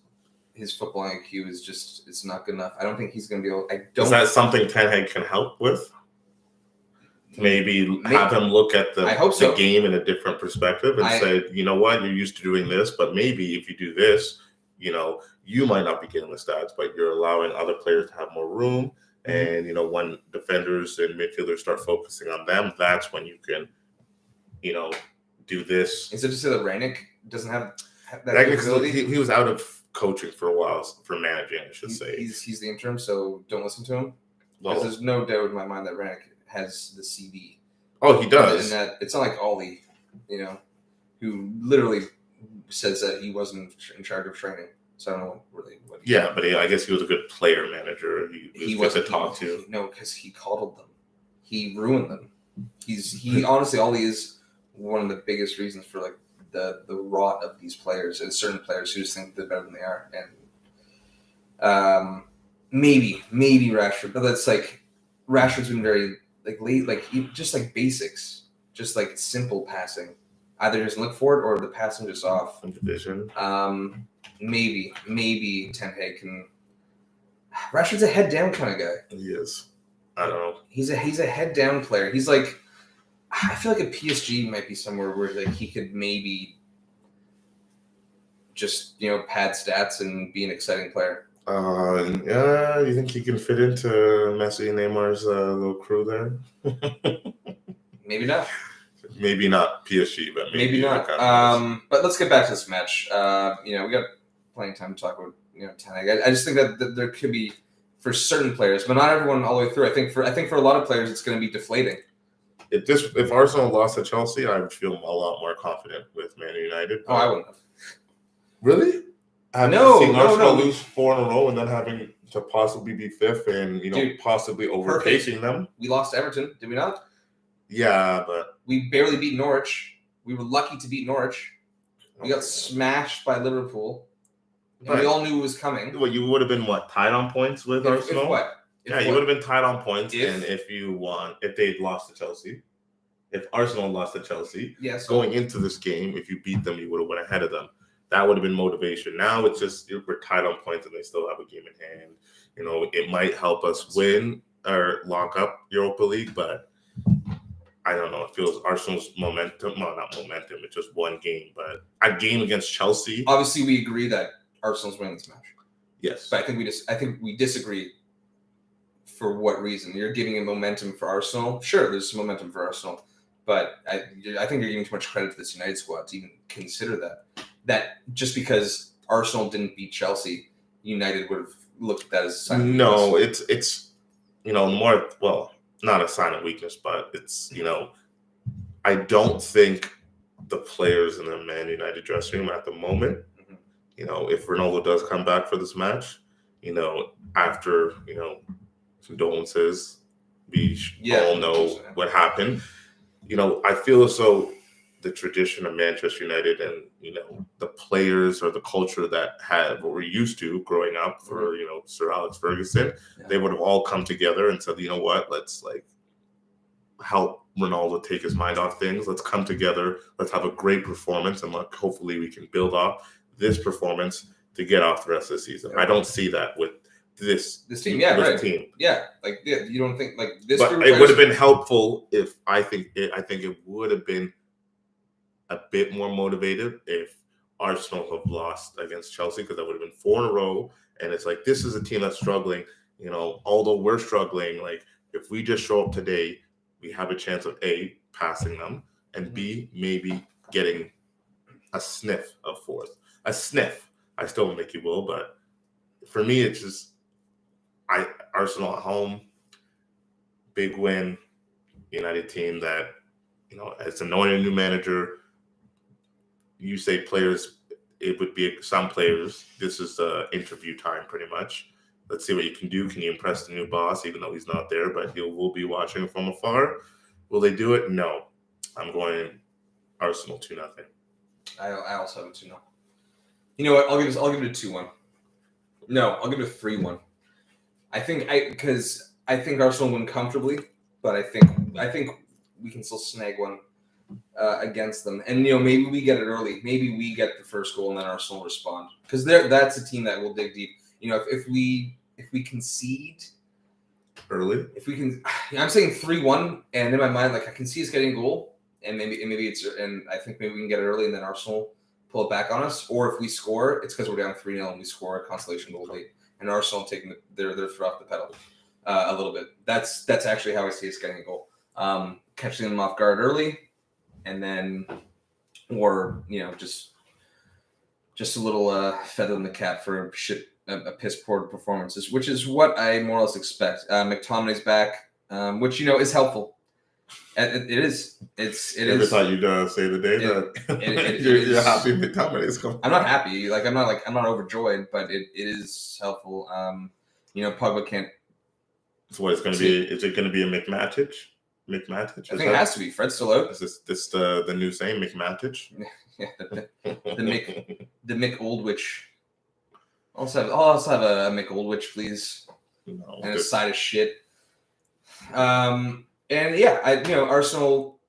his football IQ is just it's not good enough. I don't think he's going to be able. Is that something Ten Hag can help with? Maybe have him look at the game in a different perspective and say, you know what, you're used to doing this, but maybe if you do this, you might not be getting the stats, but you're allowing other players to have more room. And, when defenders and midfielders start focusing on them, that's when you can, do this. Is it just that Rangnick doesn't have that ability? He was out of coaching for a while, for managing, I should say. He's the interim, so don't listen to him. Well, because there's no doubt in my mind that Rangnick has the CV. Oh, he does. And that it's not like Ollie, who literally says that he wasn't in charge of training. So I don't know really what. But I guess he was a good player manager. He was good to talk to. No, because he coddled them. He ruined them. He honestly, Ollie is one of the biggest reasons for like the rot of these players and certain players who just think they're better than they are. And maybe Rashford, but that's like Rashford's been very like late, like just like basics, just like simple passing. Either just look for it or the passing just off. Vision. Maybe Ten Hag can. Rashford's a head down kind of guy. He is. I don't know. He's a head down player. He's like, I feel like a PSG might be somewhere where like he could maybe just pad stats and be an exciting player. Yeah, you think he can fit into Messi and Neymar's little crew there? Maybe not. Maybe not PSG, but maybe not. But let's get back to this match. We got plenty of time to talk about Ten Hag. I just think that there could be for certain players, but not everyone all the way through. I think for a lot of players, it's going to be deflating. If Arsenal lost to Chelsea, I would feel a lot more confident with Man United. Oh, I wouldn't have. Really? Arsenal lose 4 in a row and then having to possibly be fifth and possibly overtaking them. We lost to Everton, did we not? Yeah, but we barely beat Norwich. We were lucky to beat Norwich. We got smashed by Liverpool. And we all knew it was coming. Well, you would have been tied on points with Arsenal? If what? You would have been tied on points, and if they'd lost to Chelsea, if Arsenal lost to Chelsea, going into this game, if you beat them, you would have went ahead of them. That would have been motivation. Now it's just we're tied on points, and they still have a game in hand. It might help us win or lock up Europa League, but I don't know. It feels Arsenal's momentum. Well, not momentum. It's just one game, but a game against Chelsea. Obviously, we agree that Arsenal's winning this match. Yes, but I think we disagree. For what reason? You're giving it momentum for Arsenal. Sure, there's some momentum for Arsenal, but I think you're giving too much credit to this United squad to even consider that. That just because Arsenal didn't beat Chelsea, United would have looked at that as a sign of weakness. No, it's more, well, not a sign of weakness, but it's, I don't think the players in the Man United dressing room at the moment, if Ronaldo does come back for this match, after, condolences, we all know what happened. I feel as though the tradition of Manchester United and, the players or the culture that what we're used to growing up for, Sir Alex Ferguson, they would have all come together and said, you know what, let's help Ronaldo take his mind off things. Let's come together. Let's have a great performance. And hopefully we can build off this performance to get off the rest of the season. I don't see that with this team. Team. Yeah. You don't think this. But it would have been helpful if I think it would have been a bit more motivated if Arsenal have lost against Chelsea, because that would have been 4 in a row. And it's this is a team that's struggling, although we're struggling, if we just show up today, we have a chance of A, passing them, and B, maybe getting a sniff of fourth. A sniff. I still don't think you will, but for me, it's just Arsenal at home, big win, United team that, it's annoying a new manager. You say players, it would be some players. This is the interview time pretty much. Let's see what you can do. Can you impress the new boss, even though he's not there, but he will be watching from afar? Will they do it? No. I'm going Arsenal 2-0. I also have a 2-0. You know what? I'll give it a 2-1. No, I'll give it a 3-1. Because I think Arsenal win comfortably, but I think we can still snag one against them. And maybe we get it early. Maybe we get the first goal and then Arsenal respond. Because that's a team that will dig deep. If we concede early, I'm saying 3-1, and in my mind, I can see us getting a goal, and maybe I think maybe we can get it early, and then Arsenal pull it back on us. Or if we score, it's because we're down 3-0 and we score a consolation goal late, and Arsenal taking their foot off the pedal a little bit. That's actually how I see us getting a goal. Catching them off guard early, and then, or just a little feather in the cap for a piss poor performances, which is what I more or less expect. McTominay's back, which is helpful. It is. Never thought you'd say the day that you're happy McTominay's coming. I'm not happy. I'm not overjoyed, but it is helpful. Pogba can't. So what it's going to be? Is it going to be a McMatic? I think it has to be. Fred's still out. Is this the new saying, McMatic? Yeah, the Mick Oldwich. I'll also have a Mick Oldwich, please, and a side of shit. And yeah, Arsenal.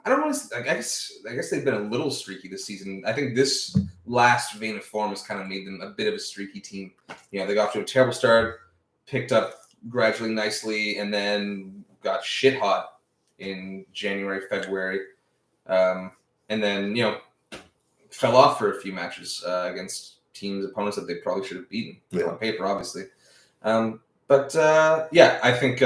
I don't want to. I guess they've been a little streaky this season. I think this last vein of form has kind of made them a bit of a streaky team. They got off to a terrible start, picked up gradually nicely, and then got shit hot in January, February, and then fell off for a few matches against opponents that they probably should have beaten on paper, obviously. But I think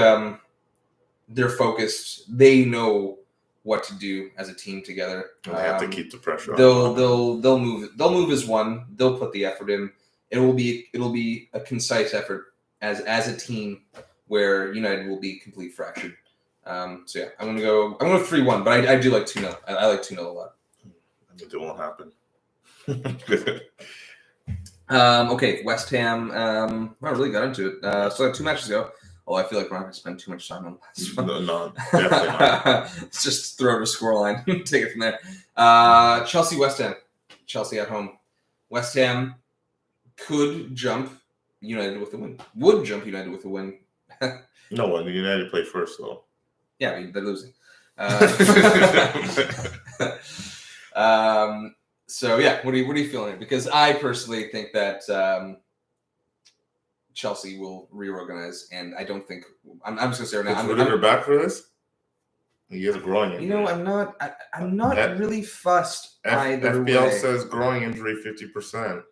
they're focused. They know what to do as a team together. They have to keep the pressure on. They'll move. They'll move as one. They'll put the effort in. It'll be a concise effort as a team where United will be completely fractured. I'm gonna go 3-1, but I do like 2-0. I like 2-0 a lot. It won't happen. Okay, West Ham. I really got into it. So 2 matches ago. Oh, I feel like we're not going to spend too much time on this one. No, definitely not. Let's just throw it a scoreline. Take it from there. Chelsea, West Ham. Chelsea at home. West Ham could jump United with a win. Would jump United with a win. No one. The United play first, though. Yeah, they're losing. So yeah, what are you feeling? Because I personally think that Chelsea will reorganize, and I don't think I'm just gonna say right now. Is Rudiger back for this? He is a groin injury. I'm not really fussed either way. FPL says groin injury 50%.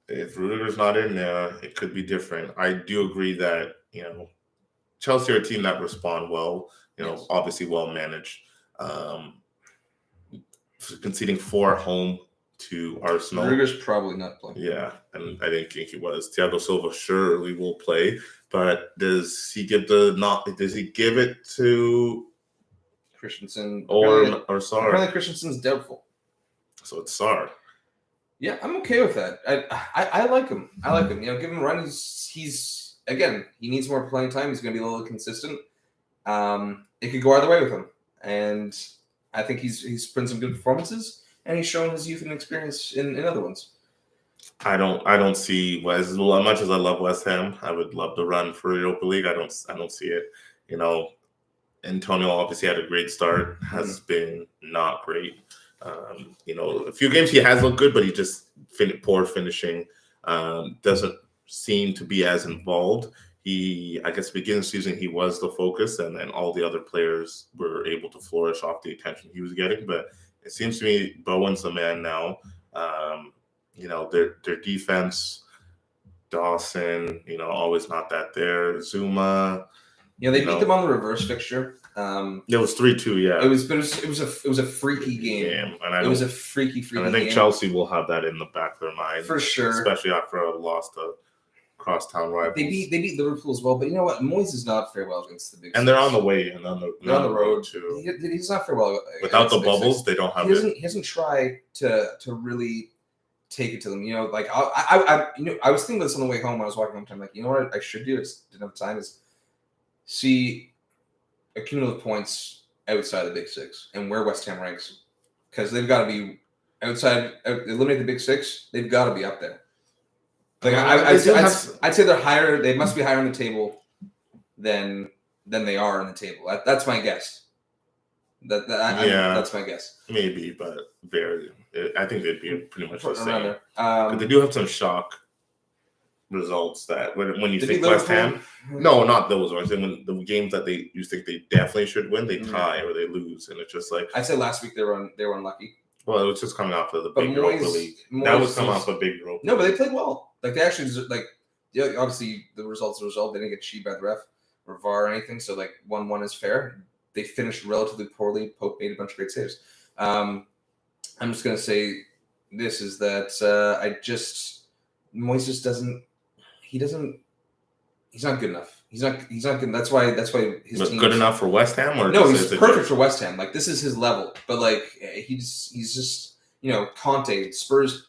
If Rudiger's not in there, it could be different. I do agree that Chelsea are a team that respond well. Yes. Obviously well managed. Conceding 4 at home to Arsenal. Rudiger's probably not playing. Yeah, and I didn't think he was. Thiago Silva surely will play, but does he give it to Christensen or Sarr? Apparently Christensen's doubtful. So it's Sarr. Yeah, I'm okay with that. I like him. Give him a run. He's again, he needs more playing time. He's going to be a little consistent. It could go either way with him, and I think he's put in some good performances, and he's shown his youth and experience in other ones. I don't see West. As much as I love West Ham, I would love to run for Europa League. I don't see it. Antonio obviously had a great start. Has been not great. A few games he has looked good, but he just poor finishing. Doesn't seem to be as involved. I guess beginning of the season he was the focus, and then all the other players were able to flourish off the attention he was getting. But it seems to me Bowen's the man now. Their defense, Dawson, always not that there. Zuma. They beat them on the reverse fixture. It was 3-2. Yeah, it was a freaky game. And it was a freaky and I think game. Chelsea will have that in the back of their mind for sure, especially after a loss to crosstown rivals. They beat Liverpool as well, but you know what? Moyes is not very well against the big. And they're on the way, and they're on the road too. He's not very well without the bubbles. They don't have it. He doesn't try to really take it to them. Like I was thinking about this on the way home when I was walking home. I'm like, you know what I should do? I just didn't have time. Is see accumulative points outside the Big Six and where West Ham ranks, because they've got to be eliminate the Big Six. They've got to be up there. Like I'd say they're higher. They must be higher on the table than they are on the table. That's my guess. That's my guess. Maybe, but I think they'd be pretty much the same. But they do have some shock results that when you think West Ham, no, not those ones. And when the games that you think they definitely should win, they tie or they lose, and it's just like I'd say last week they were unlucky. Well, it was just coming off of the big Europa League. That was coming off of big Europa. No, but they played well. Like they actually obviously the result's the result. They didn't get cheated by the ref or VAR or anything. So 1-1 is fair. They finished relatively poorly. Pope made a bunch of great saves. I'm just gonna say this is that Moyes just doesn't. He's not good enough. He's not good. That's why his team good enough for West Ham, or no, he's perfect for West Ham. Like this is his level, but he's just Conte. Spurs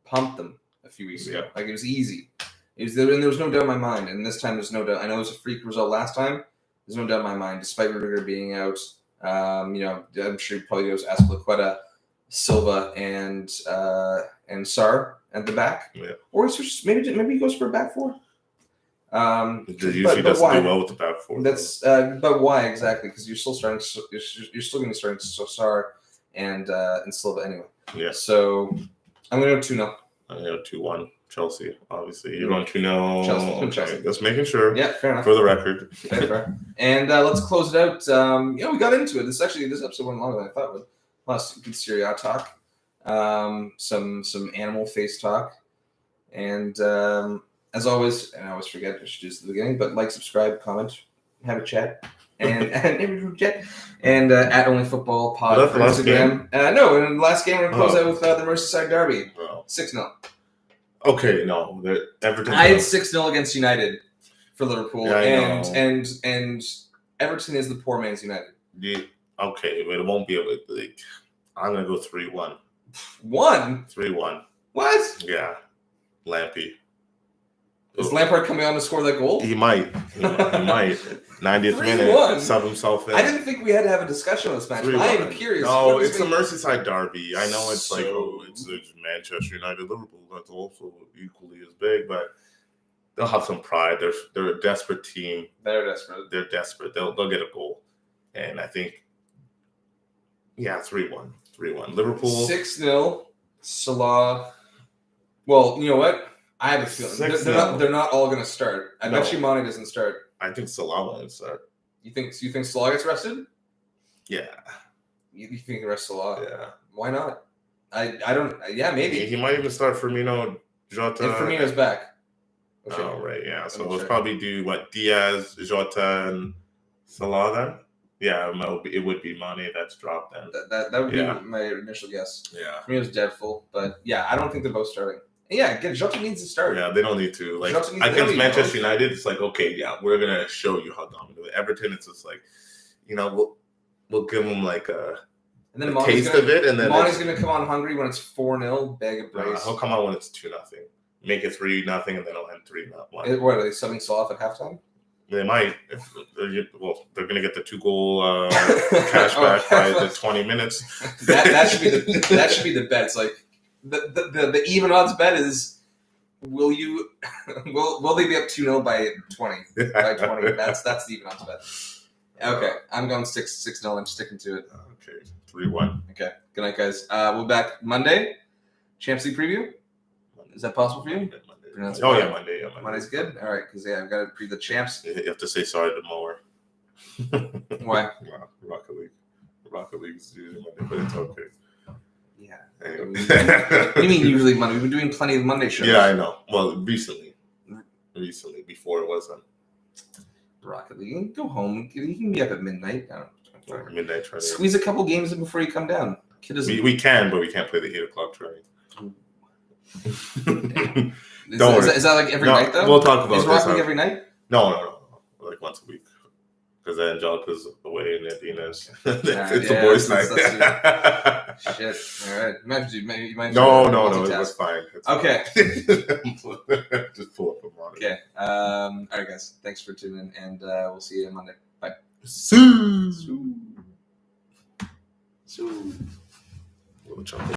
pumped them a few weeks ago. Like it was easy. And there was no doubt in my mind, and this time there's no doubt. I know it was a freak result last time. There's no doubt in my mind, despite Rudiger being out. I'm sure he probably goes Azpilicueta, Silva, and Sarr at the back, or maybe he goes for a back four. It usually doesn't do well with the back four. That's but why exactly? Because you're still going to be starting Sarr and Silva anyway. Yeah. So I'm going to go 2-0. I'm going to go 2-1. Chelsea, obviously. You're going 2-0. Chelsea. Just making sure. Yeah, fair enough. For the record. Fair. And let's close it out. We got into it. This episode went longer than I thought it would. Lots of good Serie A talk. Some animal face talk. And as always, and I always forget, I should do this at the beginning, but subscribe, comment, have a chat. And at Only Football Pod for Instagram. No, in the last game we're going to close out with the Merseyside Derby. 6-0. Okay, no. Everton. I had 6-0 against United for Liverpool, and Everton is the poor man's United. Okay, but it won't be I'm gonna go 3-1. 3-1. What? Yeah, Lampy. Is Lampard coming on to score that goal? He might. 90th minute, sub himself in. I didn't think we had to have a discussion on this match. I am curious. No, it's a Merseyside derby. I know it's it's Manchester United, Liverpool. That's also equally as big, but they'll have some pride. They're a desperate team. They're desperate. They'll get a goal, and I think 3-1. Liverpool 6-0. Salah. Well, you know what? I have a feeling they're not all going to start. I bet you Mane doesn't start. I think Salah won't start. You think Salah gets rested? Yeah. You think the rest Salah? Yeah. Why not? I don't. Yeah, maybe he might even start Firmino, Jota. If Firmino's back. Okay. Oh right, yeah. So we'll probably do Diaz, Jota, and Salah then. Yeah, it would be Mane that's dropped then. That would be my initial guess. Yeah. Firmino's dead full, but I don't think they're both starting. Yeah, again, Jota needs to start. Yeah, they don't need to. Against Manchester United, it's okay, we're gonna show you how dominant. Everton, it's just we'll give them and then a taste of it, and then Mane's gonna come on hungry when it's 4-0, bag of brace. He'll come on when it's 2-0, make it 3-0, and then he'll end 3-1. What are they subbing Salah at halftime? They might. They're gonna get the 2-goal cash back by the 20 minutes. that should be the bet. It's the even odds bet is will they be up 2-0 by 20? By 20. That's the even odds bet. Okay, I'm going 6-0. I'm sticking to it. Okay, 3-1. Okay, good night, guys. We'll be back Monday. Champions League preview. Is that possible for you? Monday. Monday. Yeah, Monday's good. All right, because I've got to preview the champs. You have to say sorry to Mower. Why? Rocket League is usually Monday, but it's okay. Yeah. Anyway. What do you mean usually Monday? We've been doing plenty of Monday shows. Yeah, I know. Well, recently, before it wasn't. Rocket League. Go home. You can be up at midnight. Midnight training. Squeeze a couple games in before you come down. We can, but we can't play the 8 o'clock training. Is that every night though? We'll talk about this. Is Rocket League every night? No. Once a week. because Angelica's away in Edina's. It's the boys' that's night. Shit. All right. You might No, multitask. it's fine. It's Okay. fine. Just pull up a monitor. Okay. All right, guys. Thanks for tuning in, and we'll see you on Monday. Bye. Sue. Little chuckle.